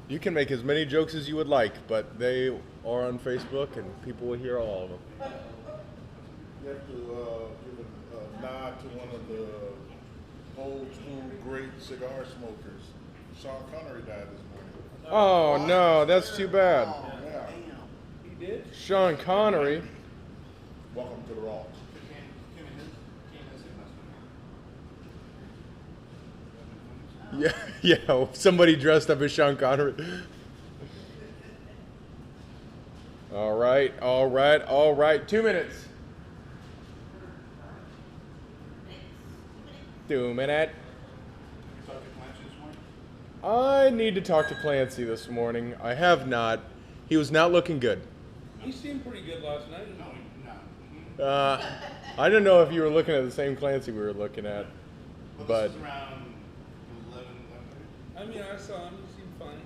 You can make as many jokes as you would like, but they are on Facebook and people will hear all of them. You have to give a nod to one of the old school great cigar smokers. Sean Connery died this morning. Oh no, that's too bad. Yeah. He did? Sean Connery. Welcome to the Raw. Yeah, yeah. Somebody dressed up as Sean Connery. All right, all right, all right. 2 minutes. 2 minutes. I need to talk to Clancy this morning. I have not. He was not looking good. He seemed pretty good last night. I don't know if you were looking at the same Clancy we were looking at, but I mean, I saw him. He seemed fine.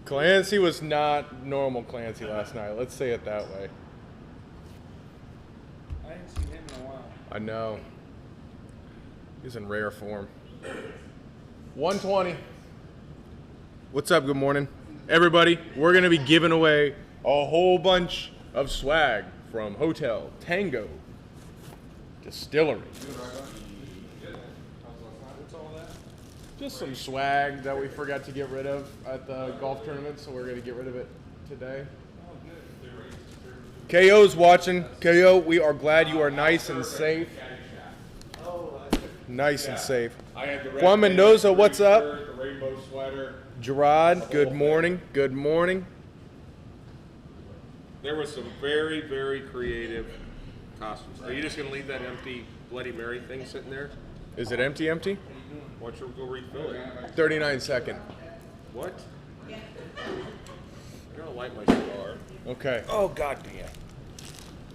Clancy was not normal Clancy last night. Let's say it that way. I haven't seen him in a while. I know. He's in rare form. 120. What's up? Good morning. Everybody, we're going to be giving away a whole bunch of swag from Hotel Tango Distillery. What's all that? Just some swag that we forgot to get rid of at the golf tournament, so we're going to get rid of it today. KO's watching. KO, we are glad you are nice and safe. Nice and safe. Juan Mendoza, what's up? The rainbow sweater. Gerard, good morning. Good morning. There was some very, very creative costumes. Are you just going to leave that empty Bloody Mary thing sitting there? Is it empty, empty? Why don't you go refill it? 39 second. What? You're going to light my cigar. Okay. Oh, goddamn.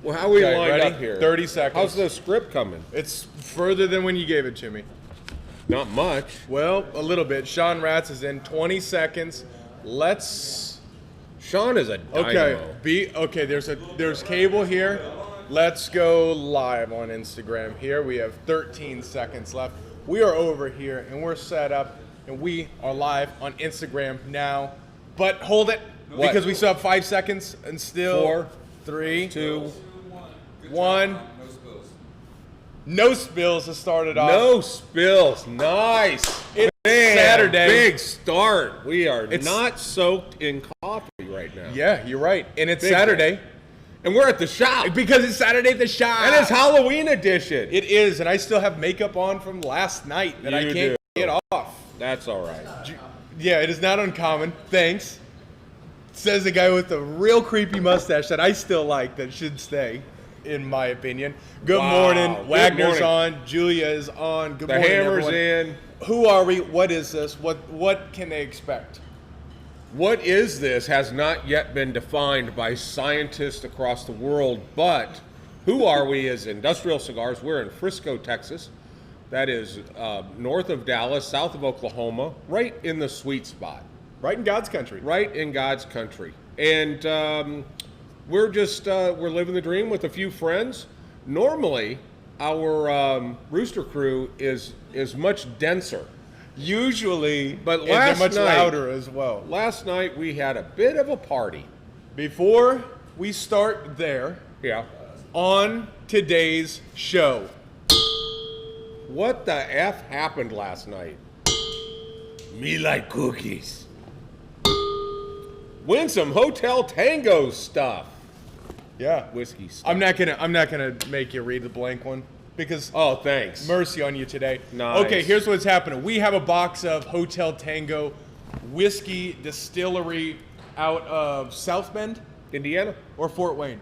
Well, how are we Okay, lined ready? up here? 30 seconds. How's the script coming? It's further than when you gave it to me. Not much. Well, a little bit. Sean Ratz is in 20 seconds. Let's. Sean is a dynamo. Okay. There's cable here. Let's go live on Instagram. Here we have 13 seconds left. We are over here and we're set up and we are live on Instagram now. But hold it What? because we still have 5 seconds and still 4, 3, 2, 1. No spills to start it off. no spills. Nice. It's Man, Saturday. Big start. We are It's- not soaked in coffee right now. Yeah, you're right. And it's Big Saturday. And we're at the shop. Because it's Saturday at the shop. And it's Halloween edition. It is, and I still have makeup on from last night that I You can't do. get off. That's all right. Yeah, it is not uncommon. Thanks. Says the guy with the real creepy mustache that I still like that should stay, in my opinion. Good Wow. morning. Good Wagner's morning. on. Julia is on. Good The morning, hammer's everyone. in. Who are we? What is this? What can they expect? What is this has not yet been defined by scientists across the world, but who are we as Industrial Cigars? We're in Frisco, Texas. That is north of Dallas, south of Oklahoma, right in the sweet spot. Right in God's country. Right in God's country. And we're just, we're living the dream with a few friends. Normally, our rooster crew is much denser. Usually, But and they're last much night- louder as well. Last night, we had a bit of a party. Before we start there, Yeah. on today's show, What the F happened last night? Me like cookies. Win some Hotel Tango stuff. yeah, Whiskey stuff. I'm not gonna make you read the blank one because Oh, thanks. mercy on you today. Nice. Okay, here's what's happening. We have a box of Hotel Tango whiskey distillery out of South Bend Indiana? or Fort Wayne.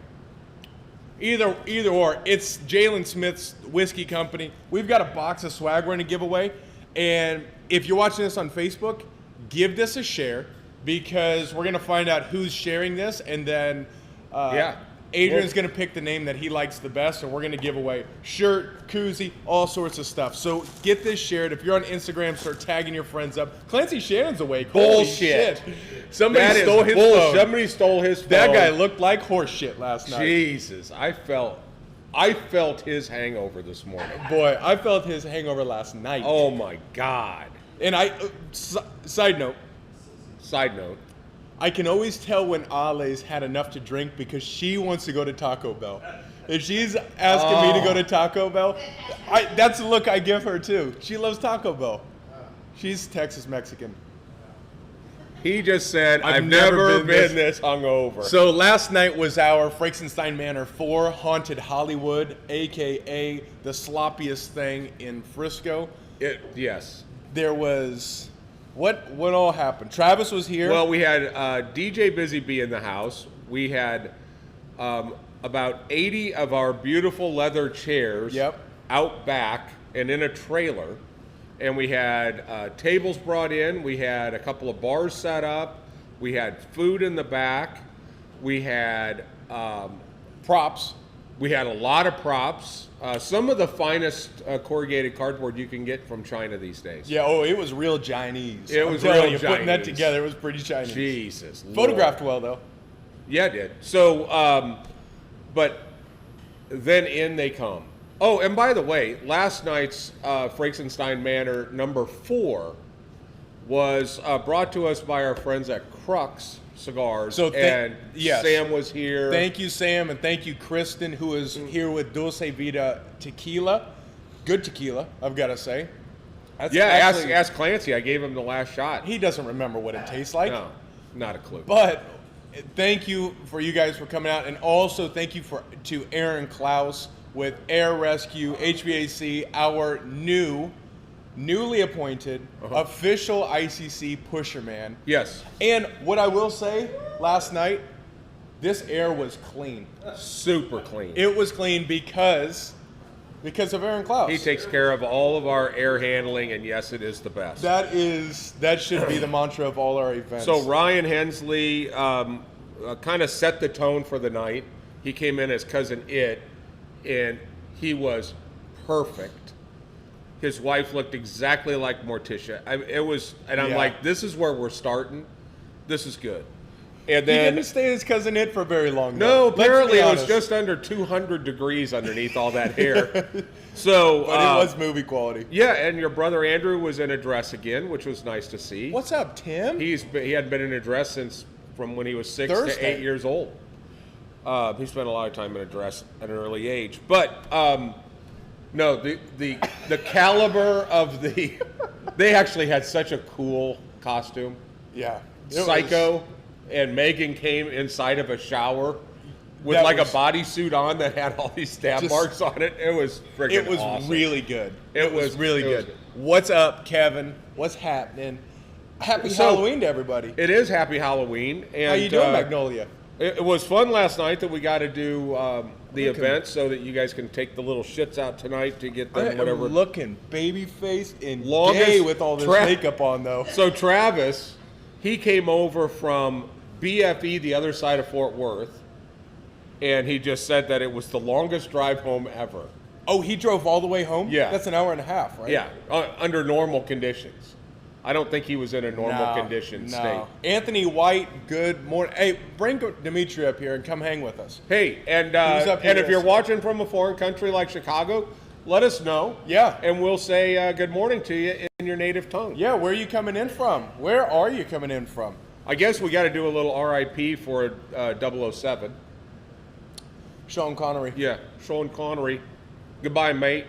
Either or. It's Jalen Smith's whiskey company. We've got a box of swag we're gonna give away, and if you're watching this on Facebook, give this a share because we're gonna find out who's sharing this, and then Yeah. Adrian's gonna pick the name that he likes the best, and we're gonna give away shirt, koozie, all sorts of stuff. So get this shared. If you're on Instagram, start tagging your friends up. Clancy Shannon's awake. Holy Bullshit. shit. Somebody That is stole his bullshit. phone. Somebody stole his phone. That guy looked like horse shit last night. Jesus, I felt his hangover this morning. Boy, I felt his hangover last night. Oh my God. And side note, Side note. I can always tell when Ale's had enough to drink because she wants to go to Taco Bell. If she's asking me to go to Taco Bell, that's the look I give her too. She loves Taco Bell. She's Texas Mexican. He just said, I've never been this hungover. So last night was our Frankenstein Manor 4 Haunted Hollywood, a.k.a. the sloppiest thing in Frisco. Yes. There was, what all happened? Travis was here. Well, we had DJ Busy Bee in the house. We had about 80 of our beautiful leather chairs out back and in a trailer. And we had tables brought in. We had a couple of bars set up. We had food in the back. We had props. We had a lot of props. Some of the finest corrugated cardboard you can get from China these days. Yeah, it was real Chinese. It was real Chinese. Putting that together, it was pretty Chinese. Jesus. Photographed well, though. Yeah, it did. So, but then in they come. Oh, and by the way, last night's Frankenstein Manor number 4 was brought to us by our friends at Crux Cigars. So yes. Sam was here. Thank you, Sam, and thank you, Kristen, who is here with Dulce Vida tequila. Good tequila, I've got to say. Ask Clancy. I gave him the last shot. He doesn't remember what it tastes like. No, not a clue. But thank you for you guys for coming out, and also thank you to Aaron Klaus with Air Rescue HVAC, our newly appointed official ICC pusherman. Yes. And what I will say, last night, this air was clean. Super clean. It was clean because of Aaron Klaus. He takes care of all of our air handling, and yes, it is the best. That should be the mantra of all our events. So Ryan Hensley kind of set the tone for the night. He came in as Cousin It, and he was perfect. His wife looked exactly like Morticia. I'm like, this is where we're starting. This is good. And then he didn't stay as Cousin It for very long. No, apparently it was just under 200 degrees underneath all that hair. So, but it was movie quality. Yeah, and your brother Andrew was in a dress again, which was nice to see. What's up, Tim? He hadn't been in a dress from when he was 6 to 8 years old. He spent a lot of time in a dress at an early age. But no, the caliber of they actually had such a cool costume. Yeah. Psycho and Megan came inside of a shower with a bodysuit on that had all these stab marks on it. It was freaking awesome. Really good. It was really good. What's up, Kevin? What's happening? Happy Halloween to everybody. It is Happy Halloween. And, how you doing, Magnolia? It was fun last night that we got to do the event so that you guys can take the little shits out tonight to get them whatever. I'm looking baby-faced and gay with all this makeup on, though. So Travis, he came over from BFE, the other side of Fort Worth, and he just said that it was the longest drive home ever. Oh, he drove all the way home? Yeah. That's an hour and a half, right? Yeah, under normal conditions. I don't think he was in a normal condition state. Anthony White, good morning. Hey, bring Dimitri up here and come hang with us. Hey, and if you're watching from a foreign country like Chicago, let us know. Yeah. And we'll say good morning to you in your native tongue. Yeah, where are you coming in from? Where are you coming in from? I guess we got to do a little RIP for 007. Sean Connery. Yeah, Sean Connery. Goodbye, mate.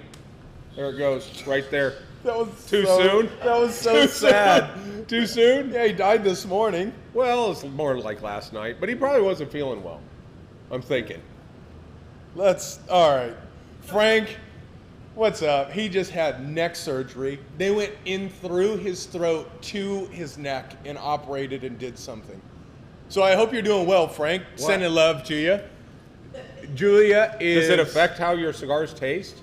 There it goes, right there. That was too soon. That was so sad. Too soon? Yeah, he died this morning. Well, it's more like last night, but he probably wasn't feeling well. I'm thinking. All right. Frank, what's up? He just had neck surgery. They went in through his throat to his neck and operated and did something. So I hope you're doing well, Frank. What? Sending love to you. Julia is... Does it affect how your cigars taste?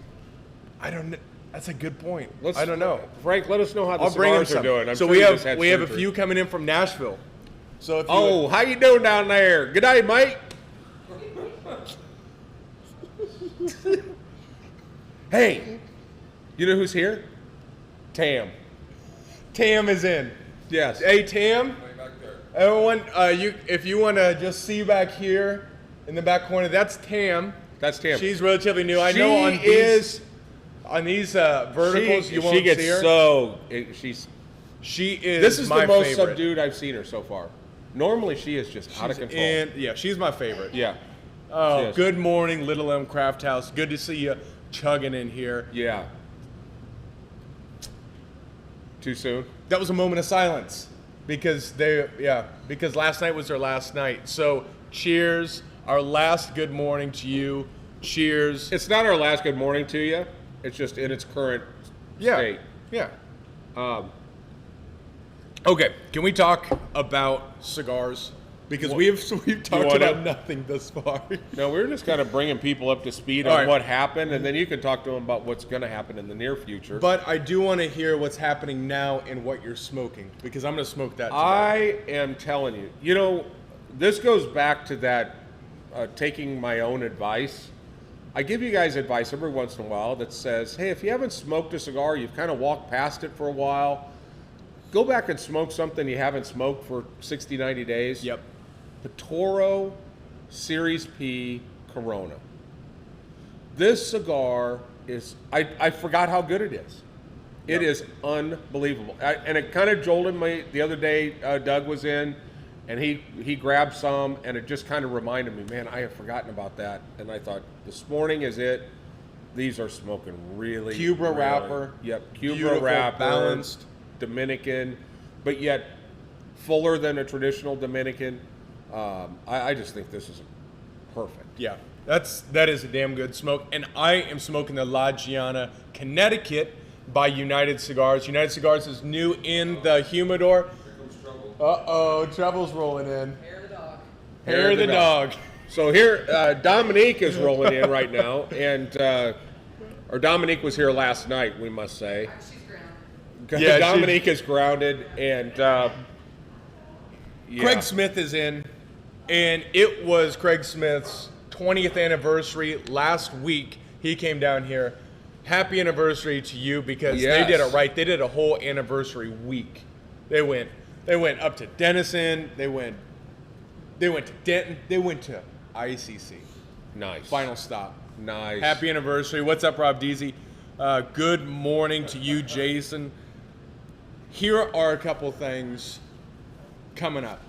I don't know. That's a good point. I don't know. Frank, let us know how the I'll bring him cigars are doing. I'm so sure we have a few coming in from Nashville. So if you how you doing down there? Good day, mate. Hey, you know who's here? Tam. Tam is in. Yes. Hey, Tam. Everyone, if you want to just see back here in the back corner, that's Tam. That's Tam. She's relatively new. I know on these verticals you won't see her. She is. She is. This is my the most favorite. subdued I've seen her so far. Normally she is just out of control. And yeah, she's my favorite. Yeah. Oh, Yes. good morning, Little M Craft House. Good to see you chugging in here. Yeah. Too soon? That was a moment of silence because because last night was their last night. So cheers, our last good morning to you. Cheers. It's not our last good morning to you. It's just in its current state. Yeah. Okay, can we talk about cigars? Because we've talked wanna- about nothing thus far. No, we're just kind of bringing people up to speed All on right. what happened, and then you can talk to them about what's going to happen in the near future. But I do want to hear what's happening now and what you're smoking because I'm going to smoke that today. I am telling you, this goes back to that taking my own advice. I give you guys advice every once in a while that says, hey, if you haven't smoked a cigar, you've kind of walked past it for a while, go back and smoke something you haven't smoked for 60, 90 days. Yep. Toro Series P Corona. This cigar is, I forgot how good it is. It is unbelievable. And it kind of jolted me the other day. Doug was in, and he grabbed some, and it just kind of reminded me, man, I have forgotten about that. And I thought, this morning is it. These are smoking really. Cuba really- wrapper. Yep, Cuba Beautiful, wrapper. balanced. Dominican, but yet fuller than a traditional Dominican. I just think this is perfect. Yeah, that is a damn good smoke. And I am smoking the La Giana Connecticut by United Cigars. United Cigars is new in the humidor. Uh-oh, trouble's rolling in. Hair of the dog. Hair of the dog. So here, Dominique is rolling in right now, and or Dominique was here last night, we must say. She's grounded. Yeah, Dominique is grounded, and yeah. Craig Smith is in, and it was Craig Smith's 20th anniversary last week. He came down here. Happy anniversary to you because Yes. they did it right. They did a whole anniversary week. They went up to Denison. They went to Denton. They went to ICC. Nice. Final stop. Nice. Happy anniversary. What's up, Rob Deasy? Good morning to you, Jason. Here are a couple things coming up.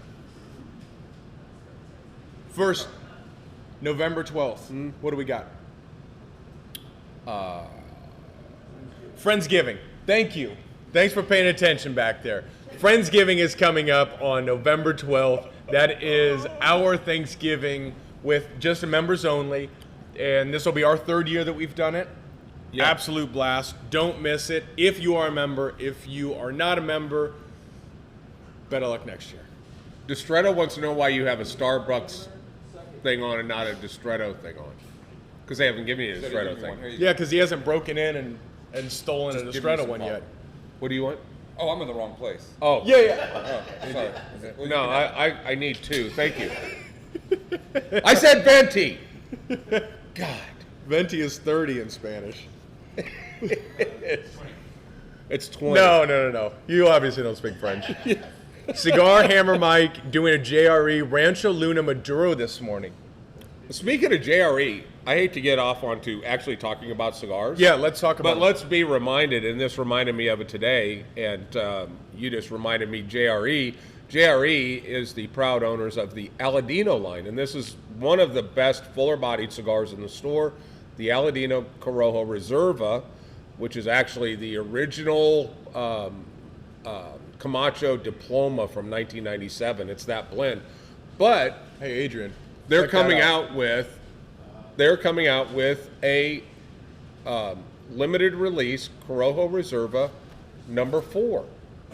First, November 12th. What do we got? Friendsgiving. Thank you. Thanks for paying attention back there. Friendsgiving is coming up on November 12th. That is our Thanksgiving with just members only. And this will be our third year that we've done it. Yeah. Absolute blast. Don't miss it. If you are a member, if you are not a member, better luck next year. Distretto wants to know why you have a Starbucks thing on and not a Distretto thing on. Because they haven't given you a Distretto thing. Yeah, because he hasn't broken in and stolen a Just give me Distretto some one pop. yet. What do you want? Oh, I'm in the wrong place. Oh. Yeah. Oh, sorry. Well, you No, can- I need two. Thank you. I said venti. God. Venti is 30 in Spanish. It's 20. No. You obviously don't speak French. Cigar Hammer Mike doing a JRE Rancho Luna Maduro this morning. Speaking of JRE, I hate to get off onto actually talking about cigars. Yeah, let's talk about But let's be reminded, and this reminded me of it today, and you just reminded me JRE. JRE is the proud owners of the Aladino line, and this is one of the best fuller-bodied cigars in the store, the Aladino Corojo Reserva, which is actually the original Camacho Diploma from 1997. It's that blend. But Hey, Adrian. they're check that coming out with a limited release Corojo Reserva number 4.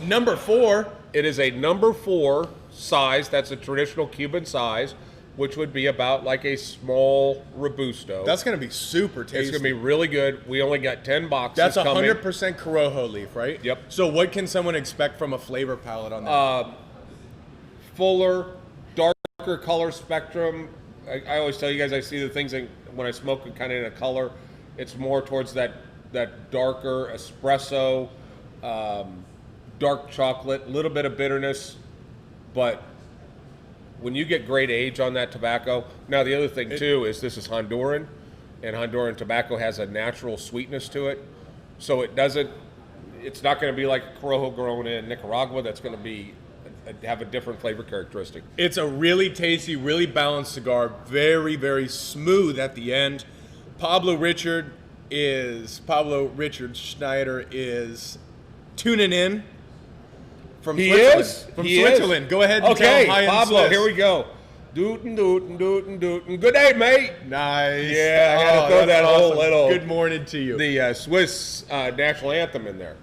Number 4. It is a number 4 size. That's a traditional Cuban size, which would be about like a small Robusto. That's going to be super tasty. It's going to be really good. We only got 10 boxes That's coming. 100% Corojo leaf, right? Yep. So what can someone expect from a flavor palette on that? Fuller, darker color spectrum. I always tell you guys I see the things when I smoke it kind of in a color. It's more towards that darker espresso, dark chocolate, a little bit of bitterness, but when you get great age on that tobacco. Now the other thing too is this is Honduran, and Honduran tobacco has a natural sweetness to it, so it's not going to be like Corojo grown in Nicaragua. That's going to be have a different flavor characteristic. It's a really tasty, really balanced cigar. Very, very smooth at the end. Pablo Richard Schneider is tuning in from He Switzerland. is From He Switzerland. is. Go ahead and tell okay, him hi in Pablo. Swiss. Here we go. Dootin'. Good day, mate. Nice. Yeah, I gotta throw that's that whole little- Good morning to you. The Swiss national anthem in there.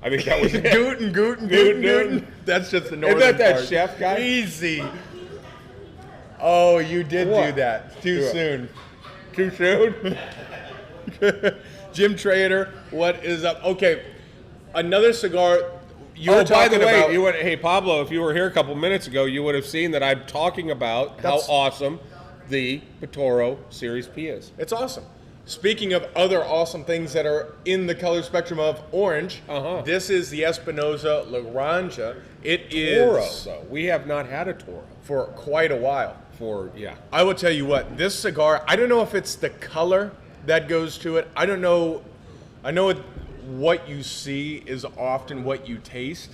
I think that was it. Guten. Guten. That's just the Isn't northern that part. chef guy? Easy. Oh, you did What? do that. Too Yeah. soon. Too soon? Jim Trader, what is up? Okay, another cigar. You were Oh, by the talking way, about. hey Pablo, if you were here a couple minutes ago, you would have seen that I'm talking about That's- how awesome the Pitoro Series P is. It's awesome. Speaking of other awesome things that are in the color spectrum of orange, this is the Espinosa Laranja. It is Toro, though. We have not had a Toro for quite a while. yeah. I will tell you what, this cigar, I don't know if it's the color that goes to it. I don't know. I know what you see is often what you taste.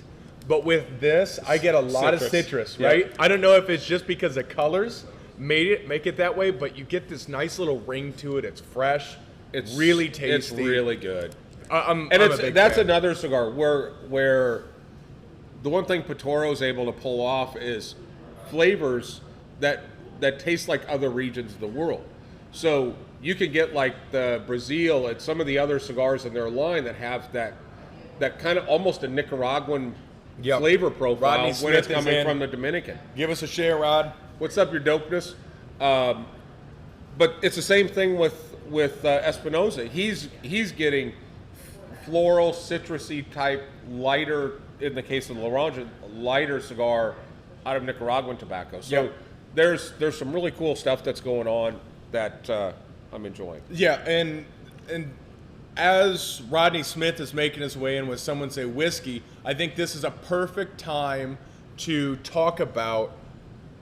But with this, I get a lot of citrus, Yeah. right? I don't know if it's just because the colors make it that way, but you get this nice little ring to it. It's fresh. It's really tasty. It's really good. I'm And a big that's fan. another cigar where the one thing Pitoro is able to pull off is flavors that taste like other regions of the world. So you can get like the Brazil and some of the other cigars in their line that have that kind of almost a Nicaraguan Yep. flavor profile Rodney when Smith it's is coming in. from the Dominican. Give us a share, Rod. What's up, your dopeness? But it's the same thing with Espinosa. He's getting floral, citrusy type, lighter, in the case of the Laranja, lighter cigar out of Nicaraguan tobacco. So Yep. there's some really cool stuff that's going on that I'm enjoying. Yeah, and as Rodney Smith is making his way in with Someone Say Whiskey, I think this is a perfect time to talk about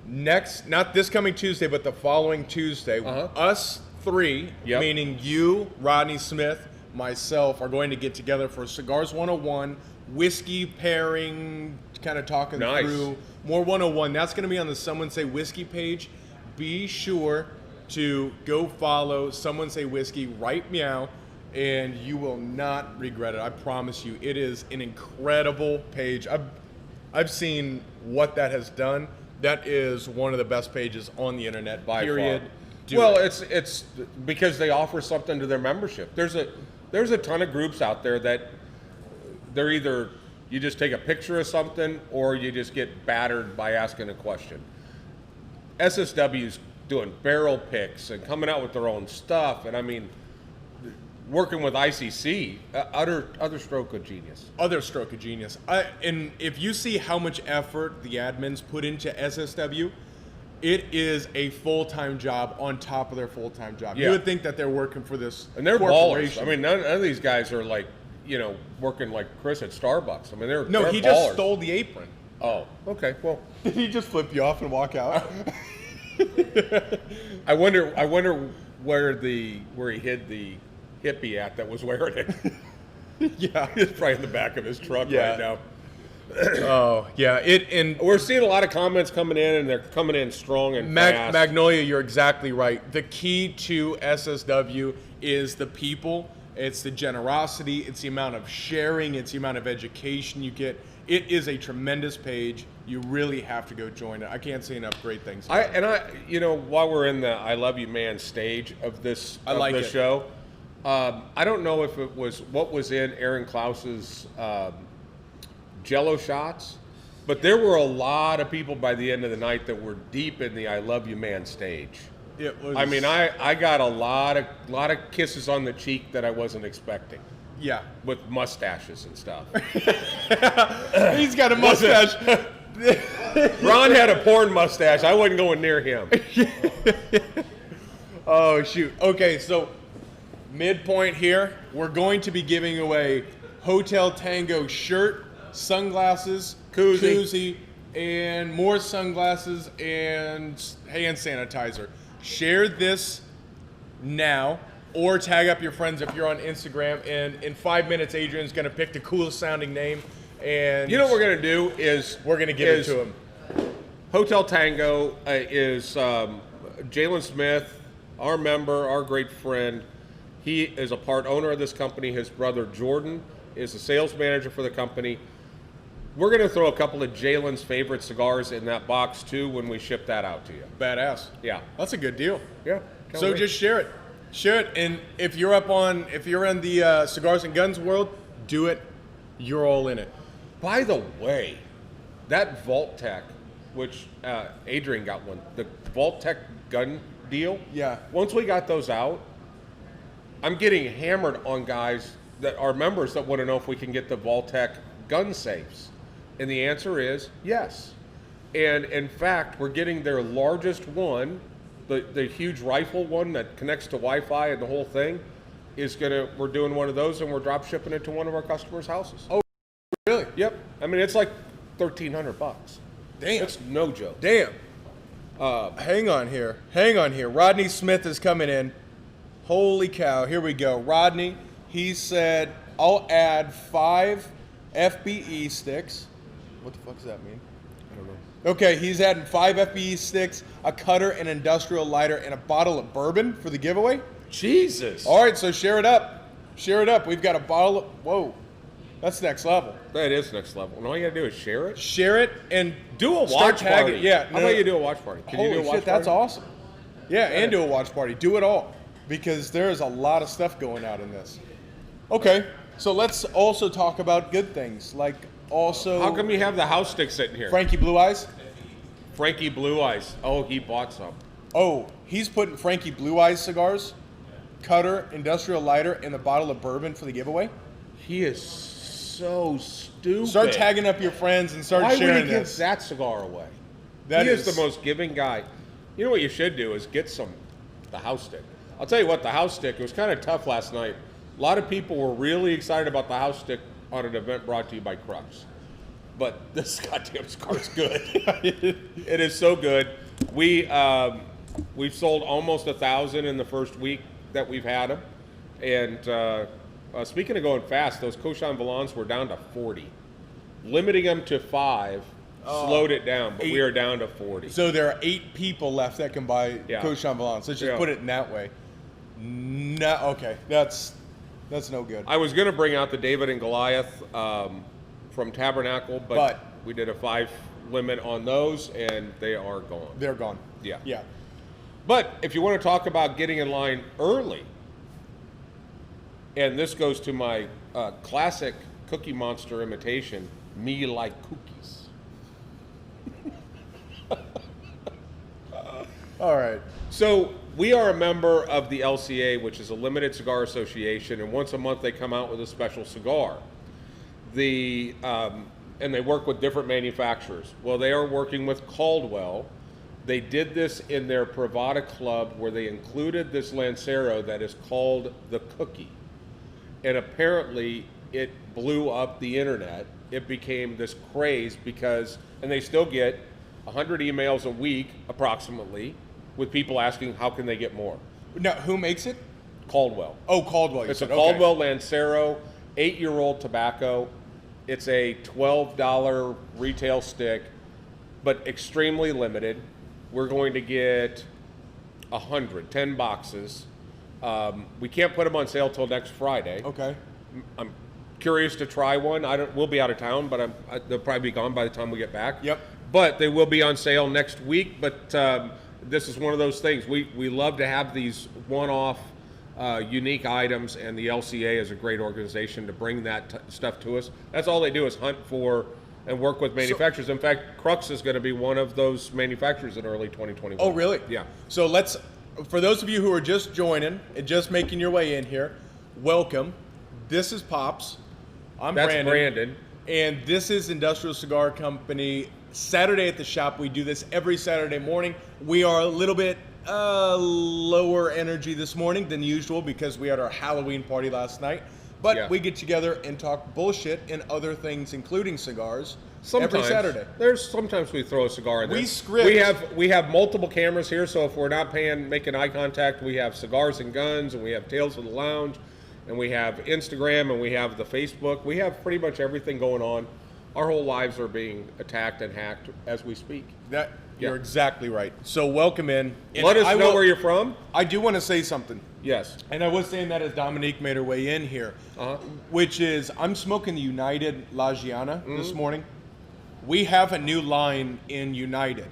not this coming Tuesday, but the following Tuesday. Us three, Yep. meaning you, Rodney Smith, myself, are going to get together for Cigars 101, whiskey pairing, kind of talking Nice. through more 101. That's going to be on the Someone Say Whiskey page. Be sure to go follow Someone Say Whiskey, right meow, and you will not regret it. I promise you. It is an incredible page. I've seen what that has done. That is one of the best pages on the internet. By period. far. Do Well, it. it's because they offer something to their membership. There's a ton of groups out there that they're either you just take a picture of something or you just get battered by asking a question. SSW's doing barrel picks and coming out with their own stuff, and I mean, working with ICC, utter stroke of genius. Other stroke of genius. And if you see how much effort the admins put into SSW, it is a full-time job on top of their full-time job. Yeah. You would think that they're working for this And they're ballers. corporation. I mean, none of these guys are like, working like Chris at Starbucks. I mean, they're no, they're he ballers. just stole the apron. Oh, okay. Well, Did he just flip you off and walk out? I wonder where he hid the hippie at that was wearing it. Yeah. It's probably in the back of his truck Yeah. right now. Oh, yeah. And We're seeing a lot of comments coming in, and they're coming in strong and fast. Magnolia, you're exactly right. The key to SSW is the people. It's the generosity. It's the amount of sharing. It's the amount of education you get. It is a tremendous page. You really have to go join it. I can't say enough great things. While we're in the "I Love You, Man" stage of this show, I don't know if it was what was in Aaron Klaus's Jello shots, but there were a lot of people by the end of the night that were deep in the "I Love You, Man" stage. It was, I mean, I got a lot of kisses on the cheek that I wasn't expecting, yeah. with mustaches and stuff. He's got a mustache. Ron had a porn mustache. I wasn't going near him. Oh, shoot. Okay, so midpoint here, we're going to be giving away Hotel Tango shirt, sunglasses, koozie, and more sunglasses and hand sanitizer. Share this now or tag up your friends if you're on Instagram. And in 5 minutes, Adrian's going to pick the coolest sounding name And You know what we're gonna do is we're gonna give it to him. Hotel Tango is Jalen Smith, our member, our great friend. He is a part owner of this company. His brother Jordan is the sales manager for the company. We're going to throw a couple of Jalen's favorite cigars in that box too when we ship that out to you. Badass. Yeah. That's a good deal. Yeah. So just share it. Share it. And if you're in the cigars and guns world, do it. You're all in it. By the way, that Vault Tech, which Adrian got one, the Vault Tech gun deal. Yeah. Once we got those out, I'm getting hammered on guys that are members that want to know if we can get the Vault Tech gun safes. And the answer is yes. And in fact, we're getting their largest one, the huge rifle one that connects to Wi-Fi and the whole thing, we're doing one of those and we're drop shipping it to one of our customers' houses. Oh, really? Yep. I mean, it's like $1,300. Damn. It's no joke. Damn. Hang on here. Rodney Smith is coming in. Holy cow. Here we go. Rodney, he said, I'll add 5 FBE sticks. What the fuck does that mean? I don't know. Okay, he's adding 5 FBE sticks, a cutter, an industrial lighter, and a bottle of bourbon for the giveaway. Jesus. All right, so share it up. Share it up. We've got a bottle of, whoa, that's next level. That is next level. And all you gotta do is share it. Share it and Do a start watch tagging. party. Yeah. How about you do a watch party? Can Holy you do a watch shit, that's party? awesome. Yeah, and do a watch party. Do it all. Because there's a lot of stuff going out in this. Okay, so let's also talk about good things. Like also How come you have the house stick sitting here? Frankie Blue Eyes? Frankie Blue Eyes. Oh, he bought some. Oh, he's putting Frankie Blue Eyes cigars, cutter, industrial lighter, and a bottle of bourbon for the giveaway. He is so stupid. Start tagging up your friends and start Why would sharing he give this. that cigar away? That He is the most giving guy. You know what you should do is get the house stick. I'll tell you what, the house stick, it was kind of tough last night. A lot of people were really excited about the house stick on an event brought to you by Crux. But this goddamn cigar's good. It is so good. We've sold almost 1,000 in the first week that we've had them. And speaking of going fast, those Cochin Volants were down to 40. Limiting them to 5 slowed it down, but 8. we are down to 40. So there are 8 people left that can buy Yeah. Cochin Volants. Let's just Yeah. put it in that way. No, okay, that's no good. I was going to bring out the David and Goliath from Tabernacle, but we did a 5 limit on those, and they are gone. They're gone. Yeah. Yeah. But if you want to talk about getting in line early, and this goes to my classic Cookie Monster imitation, me like cookies. All right. So we are a member of the LCA, which is a limited cigar association, and once a month they come out with a special cigar. And they work with different manufacturers. Well, they are working with Caldwell. They did this in their Pravada Club where they included this Lancero that is called the Cookie. And apparently it blew up the internet. It became this craze because, and they still get 100 emails a week approximately with people asking how can they get more. Now, who makes it? Caldwell. Oh, Caldwell. you It's a said. Okay. Caldwell Lancero, 8-year-old tobacco. It's a $12 retail stick, but extremely limited. We're going to get 10 boxes. We can't put them on sale till next Friday. Okay. I'm curious to try one. We'll be out of town, but they'll probably be gone by the time we get back. Yep. But they will be on sale next week. But this is one of those things. We love to have these one-off unique items, and the LCA is a great organization to bring that stuff to us. That's all they do is hunt for and work with manufacturers. In fact, Crux is going to be one of those manufacturers in early 2021. Oh, really? Yeah. So for those of you who are just joining and just making your way in here, welcome. This is Pops. That's Brandon. And this is Industrial Cigar Company. Saturday at the shop. We do this every Saturday morning. We are a little bit lower energy this morning than usual because we had our Halloween party last night. But we get together and talk bullshit and other things, including cigars, every Saturday. Sometimes we throw a cigar in there. We script. We have multiple cameras here, so if we're not making eye contact, we have Cigars and Guns, and we have Tales of the Lounge, and we have Instagram, and we have the Facebook. We have pretty much everything going on. our whole lives are being attacked and hacked as we speak. That you're Yeah. exactly right. So welcome in. And Let us I know will- where you're from. I do want to say something. Yes. And I was saying that as Dominique made her way in here, Uh-huh. which is I'm smoking the United La Giana Mm-hmm. this morning. We have a new line in United.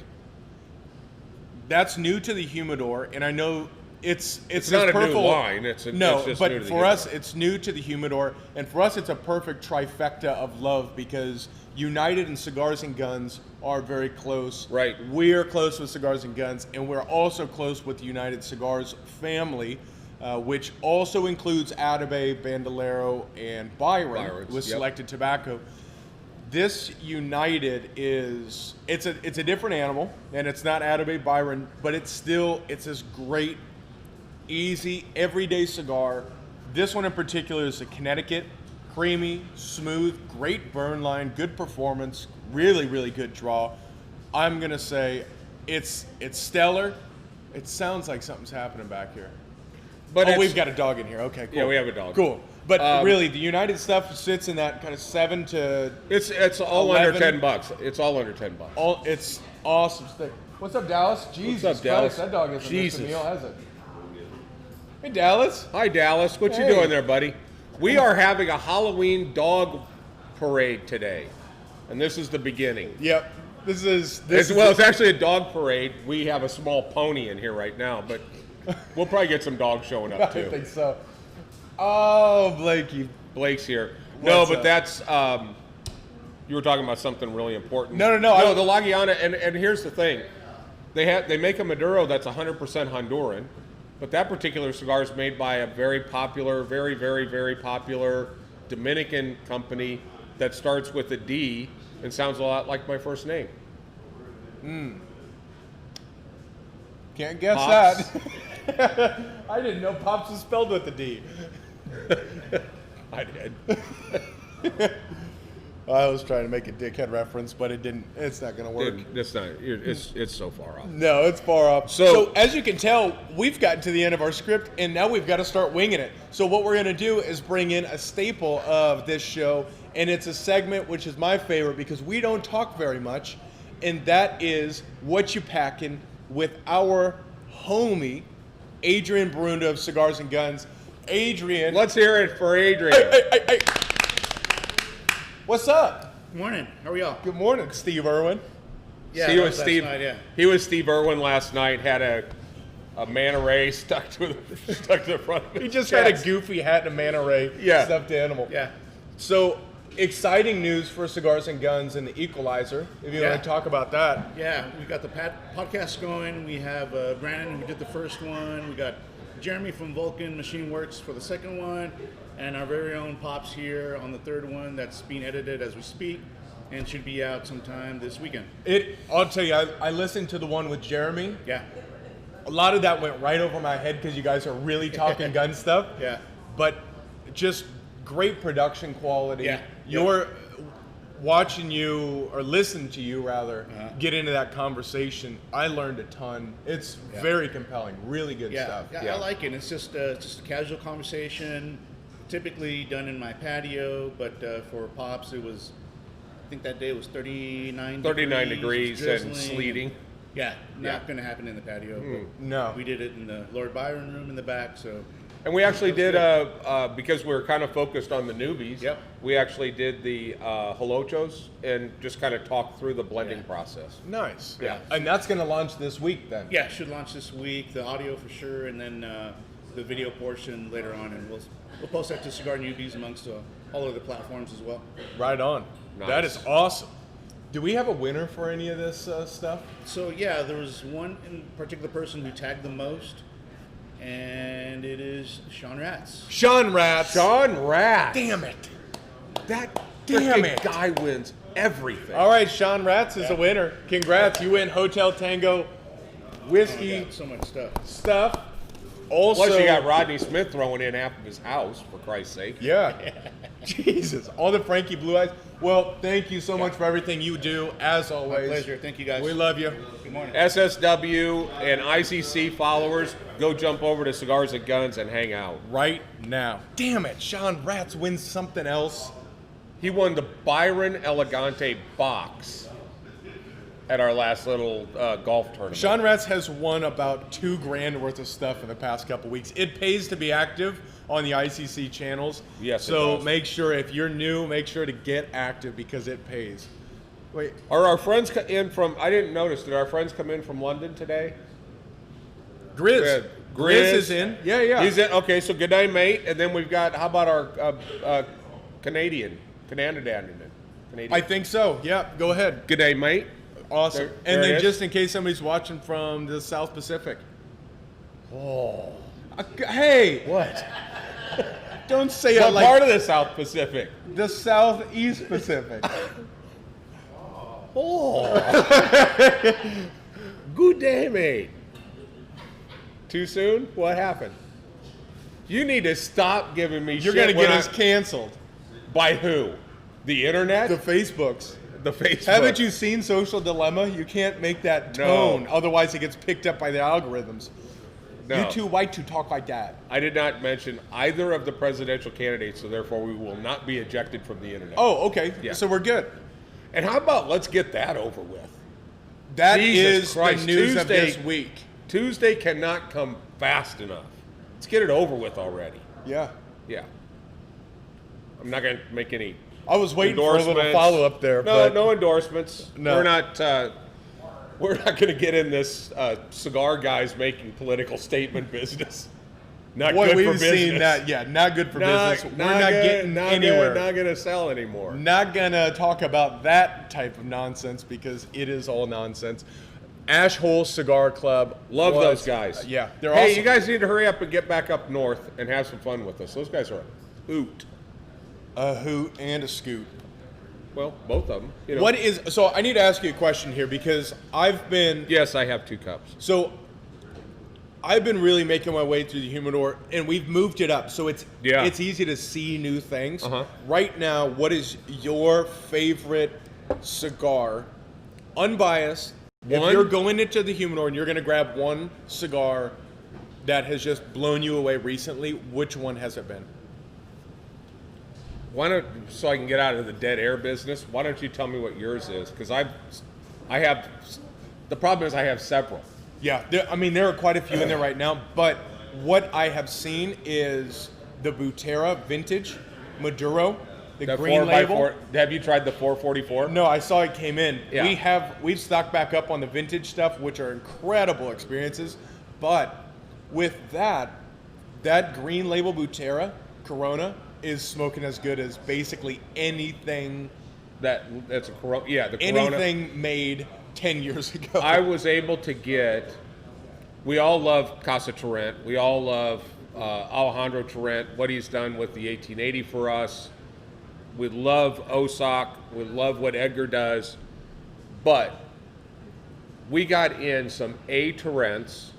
That's new to the humidor, and I know it's not as a new purple- line, it's just new to but the for humidor. us it's new to the humidor, and for us it's a perfect trifecta of love because United and Cigars and Guns are very close. Right. We're close with Cigars and Guns, and we're also close with the United Cigars family, which also includes Atabey, Bandolero, and Byron's, with yep. Selected Tobacco. This United is it's a different animal, and it's not Atabey Byron, but it's this great, easy, everyday cigar. This one in particular is a Connecticut, creamy, smooth, great burn line, good performance, really, really good draw. I'm gonna say it's stellar. It sounds like something's happening back here. But Oh, it's- we've got a dog in here. Okay, cool. Yeah, we have a dog. Cool. But really, the United stuff sits in that kind of 7 to It's all 11. under $10. It's all under $10. all. It's awesome stuff. What's up, Dallas? Jesus up, Christ, Dallas? that dog hasn't missed a Jesus. meal, has it? Hey, Dallas. Hi, Dallas. What Hey. you doing there, buddy? We are having a Halloween dog parade today, and this is the beginning. Yep. This As is well, it's actually a dog parade. We have a small pony in here right now, but we'll probably get some dogs showing I up too. think so. Oh, Blakey. Blake's here. No, What's but up? that's you were talking about something really important. No. No, the La Giana, and here's the thing. They make a Maduro that's 100% Honduran, but that particular cigar is made by a very popular, very, very, very popular Dominican company that starts with a D and sounds a lot like my first name. Can't guess Pops. that. I didn't know Pops was spelled with a D. I did. I was trying to make a dickhead reference, but it didn't. It's not going to work. It's not. It's so far off. No, it's far off. So- So as you can tell, we've gotten to the end of our script, and now we've got to start winging it. So what we're going to do is bring in a staple of this show, and it's a segment which is my favorite because we don't talk very much, and that is What You Packin' with our homie, Adrian Barunda of Cigars and Guns. Adrian, Let's hear it for Adrian. hey. What's up? Morning. How are y'all? Good morning, Steve Irwin. Yeah, he that was last Steve. night, yeah. He was Steve Irwin last night. Had a manta ray stuck to the front. Of his He just had a chest. goofy hat and a manta ray Yeah. stuffed animal. Yeah. So exciting news for Cigars and Guns and the Equalizer. If you Yeah. want to talk about that. Yeah, we got the podcast going. We have Brandon, who did the first one. We got Jeremy from Vulcan Machine Works for the second one. And our very own Pops here on the third one that's being edited as we speak and should be out sometime this weekend. I'll tell you, I listened to the one with Jeremy. Yeah. A lot of that went right over my head because you guys are really talking gun stuff. Yeah. But just great production quality. Yeah. You're watching you, or listening to you rather, Uh-huh. get into that conversation. I learned a ton. It's Yeah. very compelling. Really good Yeah, stuff. yeah, I like it. It's just a casual conversation, typically done in my patio, but for Pops, it was, I think that day was 39 degrees and drizzling. sleeting. Yeah, Yeah. not going to happen in the patio. But No. we did it in the Lord Byron room in the back, so And we actually did because we were kind of focused on the newbies. Yep. We actually did the holochos and just kind of talked through the blending Yeah. process. Nice. Yeah. And that's going to launch this week then. yeah, should launch this week. The audio for sure, and then the video portion later on, and we'll post that to Cigar Newbies amongst all of the platforms as well. Right on. Nice. That is awesome. Do we have a winner for any of this stuff? So yeah, there was one in particular person who tagged the most, and it is Sean Ratz. Sean Ratz. Sean Rat. Damn it. That Damn frickin' it. guy wins everything. All right, Sean Ratz is a winner. Congrats. You win Hotel Tango whiskey Oh, so much stuff. stuff. Also, Plus, you got Rodney Smith throwing in half of his house, for Christ's sake. Yeah. Jesus. All the Frankie Blue Eyes. Well, thank you so much for everything you do, as My always. pleasure. Thank you guys. We love you. Good morning. SSW and ICC followers, go jump over to Cigars and Guns and hang out. Right now. Damn it. Sean Ratz wins something else. He won the Byron Elegante box at our last little golf tournament. Sean Ratz has won about $2,000 worth of stuff in the past couple weeks. It pays to be active on the ICC channels. Yes, it so does. make sure, if you're new, make sure to get active because it pays. Wait, Are our friends in from? I didn't notice. Did our friends come in from London today? Grizz. Good. Grizz is in. Yeah, yeah. He's in. Okay, so good night, mate. And then we've got. How about our Canadian? I think so. Yeah, go ahead. Good day, mate. Awesome. There And it then is. just in case somebody's watching from the South Pacific. Hey, What? don't say it What like part of the South Pacific? the Southeast Pacific. Good day, mate. Too soon? What happened? You need to stop giving me You're shit. going to when get us I- canceled. By who? The internet? The Facebooks. The Facebook. Haven't you seen Social Dilemma? You can't make that No. tone, otherwise it gets picked up by the algorithms. No. You're too white to talk like that. I did not mention either of the presidential candidates, so therefore we will not be ejected from the internet. Oh, okay. Yeah. So we're good. And how about let's get that over with? That Jesus is Christ, the news of Tuesday- this week. Tuesday cannot come fast enough. Let's get it over with already. Yeah. Yeah. I'm not going to make any I was waiting for a little endorsements. follow-up there. No, but no endorsements. No. We're not. We're not going to get in this cigar guys making political statement business. Not Boy, good we've for business. seen that. Yeah, not good for business. We're not good, getting not anywhere. Good, not going to sell anymore. Not gonna talk about that type of nonsense because it is all nonsense. Ash Hole Cigar Club. Love was- those guys. Yeah, they're Hey, awesome. you guys need to hurry up and get back up north and have some fun with us. Those guys are a hoot. A hoot and a scoot. Well, both of them. You know. What is so? I need to ask you a question here because I've been Yes, I have 2 cups. so. I've been really making my way through the humidor, and we've moved it up, so it's easy to see new things. Uh-huh. Right now, what is your favorite cigar, unbiased? If One- you're going into the humidor and you're going to grab one cigar that has just blown you away recently, which one has it been? Why don't, so I can get out of the dead air business, why don't you tell me what yours is? Because I have, the problem is I have several. Yeah, there are quite a few in there right now, but what I have seen is the Butera Vintage Maduro, the That green label. 4x4, have you tried the 444? No, I saw it came in. Yeah. We've stocked back up on the vintage stuff, which are incredible experiences. But with that green label Butera Corona is smoking as good as basically anything That's a Corona. Yeah, the Corona. anything made 10 years ago. I was able to get. We all love Casa Torrent. We all love Alejandro Torrent. What he's done with the 1880 for us. We love Osak. We love what Edgar does. But we got in some A Torrents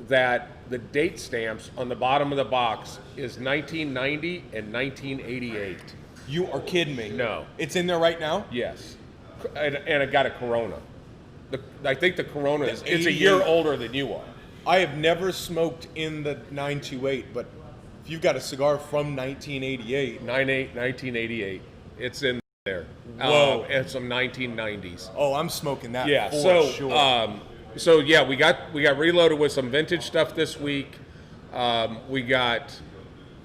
that the date stamps on the bottom of the box is 1990 and 1988. You are kidding me. No. It's in there right now? Yes, and I got a Corona. I think the Corona is The it's a year 88. older than you are. I have never smoked in the 928, but if you've got a cigar from 1988, 1988. It's in there. Whoa. And some 1990s. oh, I'm smoking that Yeah. for So sure. so yeah, we got reloaded with some vintage stuff this week. We got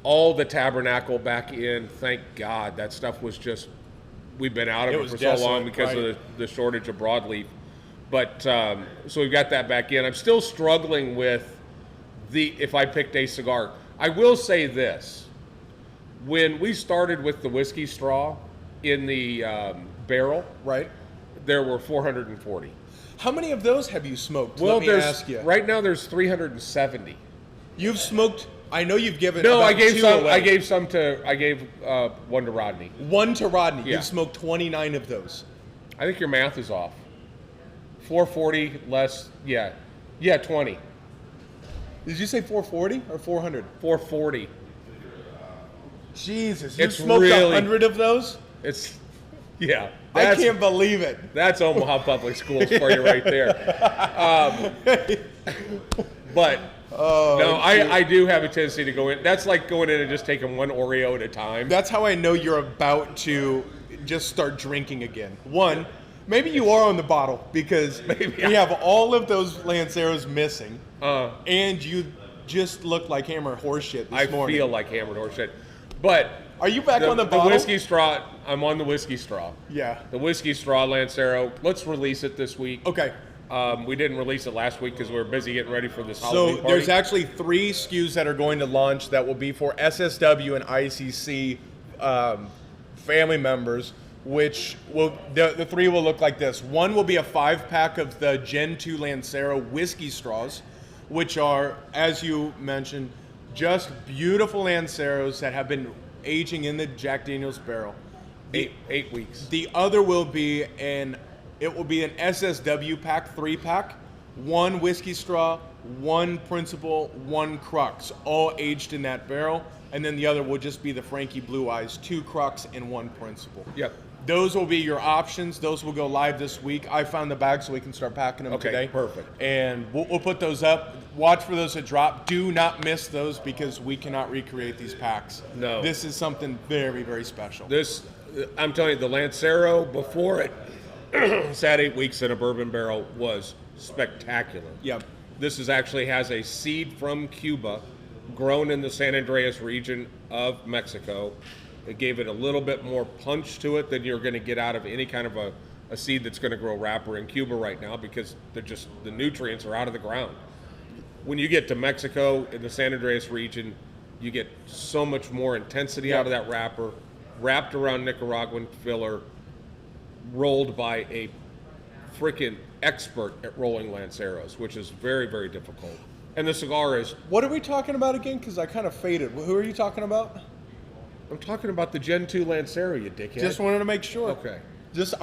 all the Tabernacle back in. Thank God. That stuff was just we've been out of It it was for so long desolate, because right. of the shortage of broadleaf. But so we've got that back in. I'm still struggling with if I picked a cigar. I will say this: when we started with the whiskey straw in the barrel, right? there were 440. How many of those have you smoked? Well, Let me there's ask you. right now there's 370. You've smoked. I know you've given. No, about I gave 2 some. away. I gave one to Rodney. one to Rodney. Yeah. You've smoked 29 of those. I think your math is off. 440 less. Yeah, 20. Did you say 440 or 400? 440. Jesus, you It's smoked really- 100 of those? It's yeah. I That's, can't believe it. That's Omaha Public Schools for you right there. But Oh, no, shoot. I do have a tendency to go in. That's like going in and just taking one Oreo at a time. That's how I know you're about to just start drinking again. One, maybe you are on the bottle because we have all of those Lanceros missing, and you just look like hammered horseshit this I morning. feel like hammered horse shit. But Are you back on the bottle? whiskey straw? I'm on the whiskey straw. Yeah. The whiskey straw Lancero. Let's release it this week. Okay. We didn't release it last week because we were busy getting ready for this So Halloween party. there's actually 3 SKUs that are going to launch that will be for SSW and ICC family members, which will the 3 will look like this. One will be a 5-pack of the Gen 2 Lancero whiskey straws, which are, as you mentioned, just beautiful Lanceros that have been aging in the Jack Daniel's barrel. 8 weeks. The other will be an SSW pack, 3-pack, 1 whiskey straw, 1 Principal, 1 Crux, all aged in that barrel. And then the other will just be the Frankie Blue Eyes, 2 Crux and 1 Principal. Yep. Those will be your options. Those will go live this week. I found the bag so we can start packing them Okay, today. perfect. And we'll put those up. Watch for those to drop. Do not miss those because we cannot recreate these packs. No. This is something very, very special. This, I'm telling you, the Lancero before it sat 8 weeks in a bourbon barrel was spectacular. Yep. This is actually has a seed from Cuba, grown in the San Andreas region of Mexico. It gave it a little bit more punch to it than you're going to get out of any kind of a seed that's going to grow wrapper in Cuba right now because the nutrients are out of the ground. When you get to Mexico in the San Andreas region, you get so much more intensity out of that wrapper, wrapped around Nicaraguan filler, rolled by a freaking expert at rolling Lanceros, which is very, very difficult. And the cigar is, What are we talking about again? Because I kind of faded. Who are you talking about? I'm talking about the Gen 2 Lancero, you dickhead. Just wanted to make sure. Okay. Just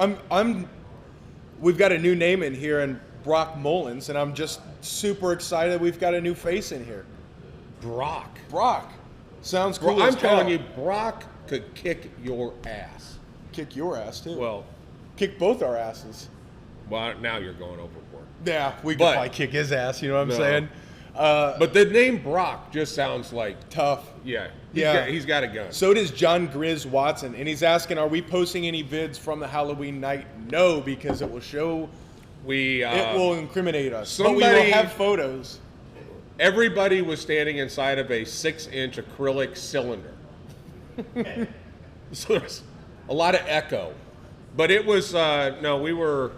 we've got a new name in here in Brock Mullins, and I'm just super excited we've got a new face in here. Brock. Brock. Sounds cool. Well, I'm as hell. telling you, Brock could kick your ass. Kick your ass too. Well, Kick both our asses. now you're going overboard. Yeah, we could But- probably kick his ass, you know what I'm No. saying? But the name Brock just sounds like, Tough. yeah, Yeah. he's got a gun. So does John Grizz Watson, and he's asking, are we posting any vids from the Halloween night? No, because it will show, We it will incriminate us. But we will somebody- have photos. everybody was standing inside of a 6-inch acrylic cylinder. So there's a lot of echo. But it was we were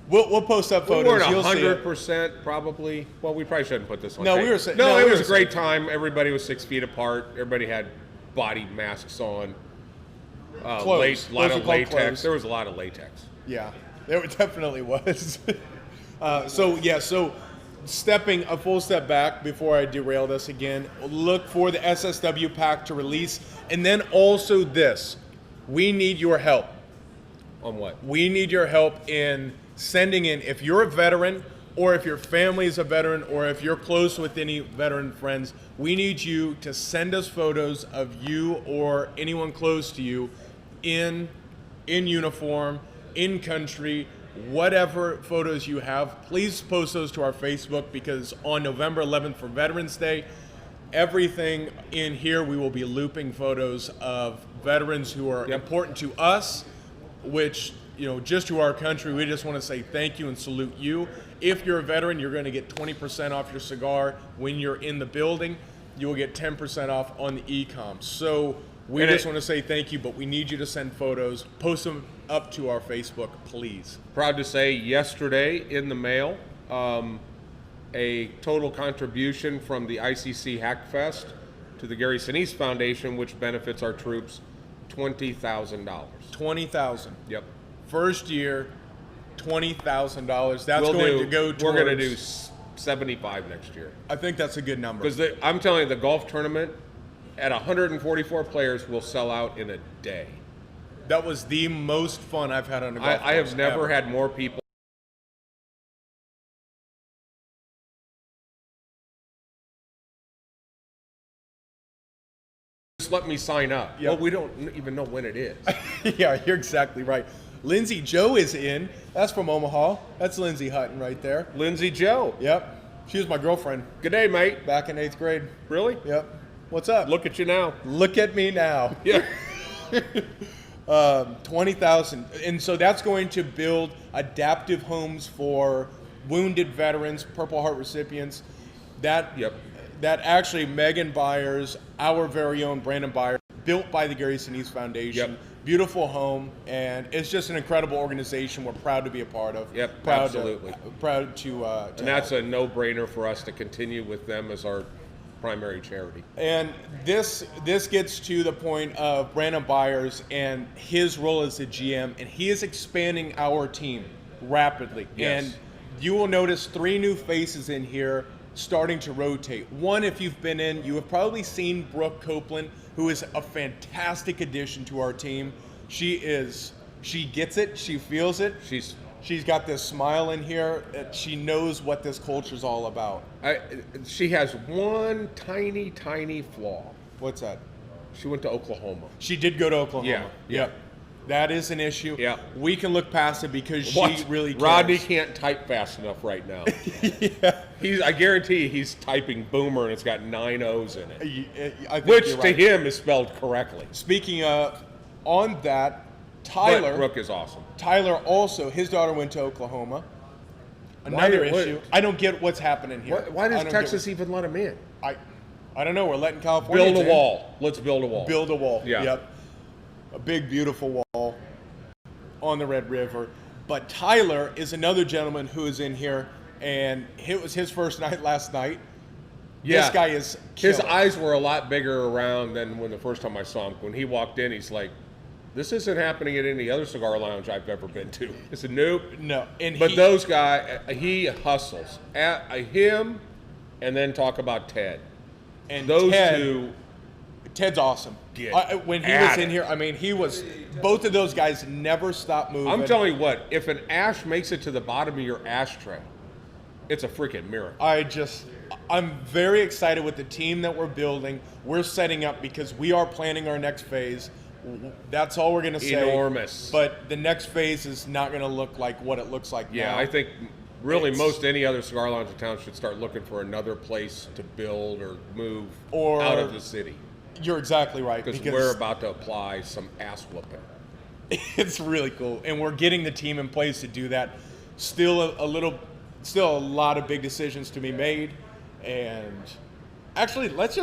We'll post up we photos. weren't You'll see it. 100% probably. Well, we probably shouldn't put this on. No, tape. we were sa- No, no, it we was were a great time. Everybody was 6 feet apart. Everybody had body masks on. Clothes. A lot Those are of called latex. clothes. There was a lot of latex. Yeah, there definitely was. So stepping a full step back before I derail this again, look for the SSW pack to release. And then also this, we need your help. On what? We need your help in sending in, if you're a veteran or if your family is a veteran or if you're close with any veteran friends, we need you to send us photos of you or anyone close to you in uniform, in country, whatever photos you have. Please post those to our Facebook because on November 11th for Veterans Day, everything in here we will be looping photos of veterans who are important to us, which, just to our country. We just want to say thank you and salute you. If you're a veteran, you're going to get 20% off your cigar when you're in the building. You will get 10% off on the e-com. So we And just want to say thank you, but we need you to send photos. Post them up to our Facebook, please. Proud to say yesterday in the mail, a total contribution from the ICC Hackfest to the Gary Sinise Foundation, which benefits our troops, $20,000. 20,000. Yep. First year, $20,000. That's We're going to go towards. We're going to do 75 next year. I think that's a good number. Because I'm telling you, the golf tournament at 144 players will sell out in a day. That was the most fun I've had on a golf I have course never ever. had more people. Just let me sign up. Yep. Well, we don't even know when it is. Yeah, you're exactly right. Lindsay Joe is in. That's from Omaha. That's Lindsay Hutton right there. Lindsay Joe. Yep. She was my girlfriend Good day, mate. back in 8th grade. Really? Yep. What's up? Look at you now. Look at me now. Yeah. 20,000. And so that's going to build adaptive homes for wounded veterans, Purple Heart recipients. That Yep. that actually Megan Byers, our very own Brandon Byers, built by the Gary Sinise Foundation. Yep. Beautiful home, and it's just an incredible organization we're proud to be a part of. Yep, proud absolutely. proud to And that's a no-brainer for us to continue with them as our primary charity. And this gets to the point of Brandon Byers and his role as the GM, and he is expanding our team rapidly. Yes. And you will notice 3 new faces in here starting to rotate. One, if you've been in, you have probably seen Brooke Copeland, who is a fantastic addition to our team. She gets it, she feels it. She's got this smile in here. She knows what this culture is all about. She has one tiny, tiny flaw. What's that? She went to Oklahoma. She did go to Oklahoma. Yeah, yeah. Yep. That is an issue. Yeah. We can look past it because she What? really cares. Rodney can't type fast enough right now. Yeah. I guarantee he's typing boomer and it's got 9 O's in it. I think Which you're to right. him is spelled correctly. Speaking of, on that, But Tyler. Brooke is awesome. Tyler also, his daughter went to Oklahoma. Another Why- issue. I don't get what's happening here. Why I does don't get Texas even let him in? I don't know. We're letting California Build a wall. Let's build a wall. Build a wall. Yeah. Yep. A big, beautiful wall on the Red River. But Tyler is another gentleman who is in here, and it was his first night last night. Yeah. This guy is His killer. eyes were a lot bigger around than when the first time I saw him. When he walked in, he's like, "This isn't happening at any other cigar lounge I've ever been to." I said, "Nope." No, and But he, those guys, he hustles. Him, and then talk about Ted. and Those Ted, two. Ted's awesome. Get When he at was in it. here, I mean, he was. Both of those guys never stopped moving. I'm telling you what, if an ash makes it to the bottom of your ashtray, it's a freaking miracle. I'm very excited with the team that we're building. We're setting up because we are planning our next phase. That's all we're going to say. Enormous. But the next phase is not going to look like what it looks like Yeah, now. I think really It's- most any other cigar lounge in town should start looking for another place to build or move Or- out of the city. You're exactly right. Because we're about to apply some ass whooping. It's really cool, and we're getting the team in place to do that. Still still a lot of big decisions to be made, and actually, let's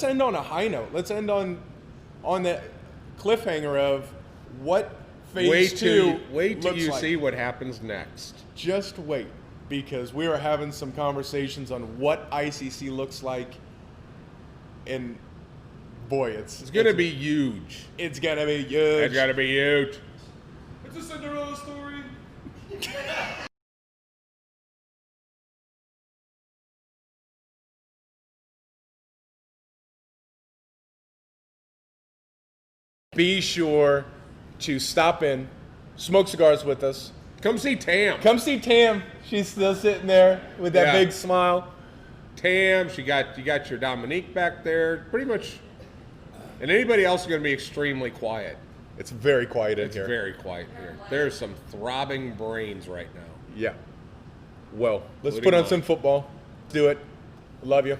end on a high note. Let's end on the cliffhanger of what phase 2 wait till looks you like. see what happens next. Just wait, because we are having some conversations on what ICC looks like, and boy, It's going to be huge. it's gonna be huge. It's got to be huge. It's a Cinderella story. Be sure to stop in, smoke cigars with us. Come see Tam. Come see Tam. She's still sitting there with that Yeah. big smile. Tam, you got your Dominique back there. Pretty much. And anybody else is going to be extremely quiet. It's very quiet in It's here. very quiet here. There's some throbbing brains right now. Yeah. Well, let's Including put on mine. some football. Do it. Love you.